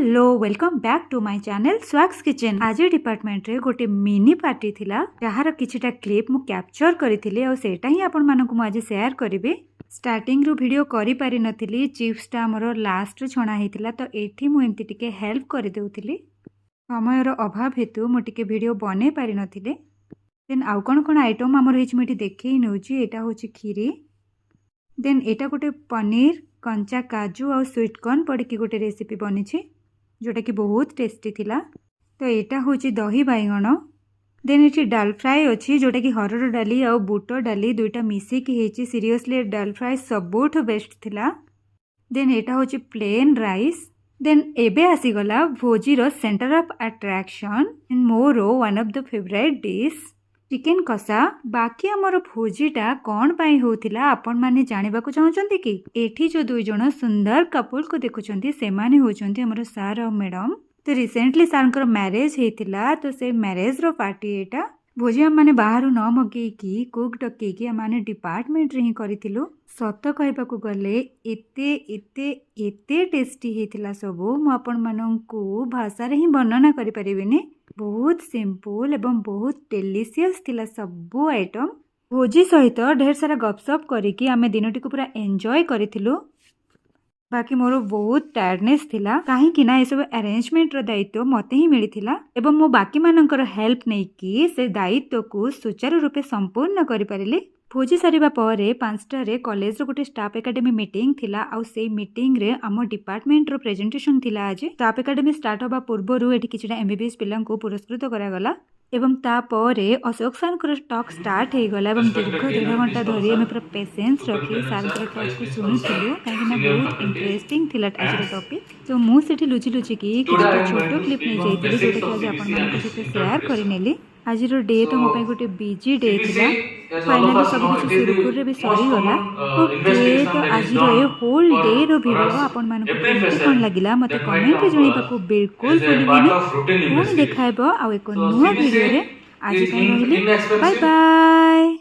Hello welcome back to my channel स्वाग्स kitchen. आज department रे गोटे मिनी पार्टी थिला जहार किछिटा क्लिप मु कैप्चर करिथिले और सेटा ही आपण मानकु मु आज शेयर करिवे। स्टार्टिंग रू वीडियो करि पारि नथिली, चिप्स टा हमर लास्ट छणा हेतिला तो एठी मु एंती टिके हेल्प करि देउथिली। समयर अभाव हेतु मु टिके वीडियो बने पारि नथिले। देन आउ कोन आइटम हमर हेछि मिटी देखै नउची। एटा होछि खीरी, देन एटा गोटे पनीर कंचा काजू और स्वीट कॉर्न पड़ी गोटे रेसिपी बनी जोटा कि बहुत टेस्टी थिला। तो यहाँ हूँ दही बैगण, देन ये डाल फ्राए अच्छी जोटा कि हरड़ डाली और बुट डाली दुईटा मिसिकी सीरियसली डाल फ्राए सबुठ बेस्ट थिला। देन यहाँ हूँ प्लेन राइस, देन एबे आसीगला भोजीर centre of attraction in more one of the favourite dish chicken कषा। बाकी आमर भोजीटा कौन पाई होतिला आपण माने जानिबा को चाहउचंती कि एठी जो दुई जण सुंदर कपल को देखुचंती से माने होचंती हमर सार और मैडम। तो रिसेंटली सारंकर मैरिज हेतिला तो से मैरिज रो पार्टी एटा। भोजी हम माने बाहर न मगे की कुक डके की माने डिपार्टमेंट रे ही करिथिलु। सत कहबा को गले एते एते एते टेस्टी हेतिला सबो मु आपण माननकु भाषा रे ही वर्णना करि परिबिनी। बहुत सिंपल एवं बहुत डेलीशियस थिला सबो आइटम। भोजी सहित ढेर सारा गपसप करिकी आमे दिनटी को पूरा एंजॉय करिथिलु। बाकी मोर बहुत टायर्डनेस थिला काहे ना ये सब अरेंजमेंट रो दायित्व मते ही मिलिथिला एवं मो बाकी मानकर हेल्प नै कि से दायित्व को सुचारू रूपे संपूर्ण करि परिली। भोजी सारिबा परे 5टा रे कॉलेज रो गोटे स्टाफ एकेडमी मीटिंग थिला और से मीटिंग रे आम डिपार्टमेंट रो प्रेजेंटेशन थिला। आज स्टाफ एकेडमी स्टार्ट होबा पूर्वरु एठी किछटा एमबीबीएस पिलां को पुरस्कृत करा गला एवं ता परे अशोक सर टॉक स्टार्ट हो गला एवं दीर्घ 1.5 घंटा धरी आम पूरा पेशेंस रखी सर टॉक को सुनुथिलु कहीं बहुत इंटरेस्टिंग थिला आज टॉपिक। तो मु सेठी लुचि लुचि की किछटा छोटो क्लिप नै जाइतिली जोटा कि आज आपण मानक सहित शेयर करि नेली। आज डे तो मो पे गोटे बिजी डे थिला, फाइनली सब कुछ सुरखुर रे भी सरी गला। ओके तो आज ये होल डे रो वीडियो आपण मानक कोन लागिला मते कमेंट रे जणीबा को बिल्कुल भूलिबेनी। पुणी देखाइबो आ एको नुवा वीडियो रे। आज ପାଇଁ ରହିଲି, बाय बाय।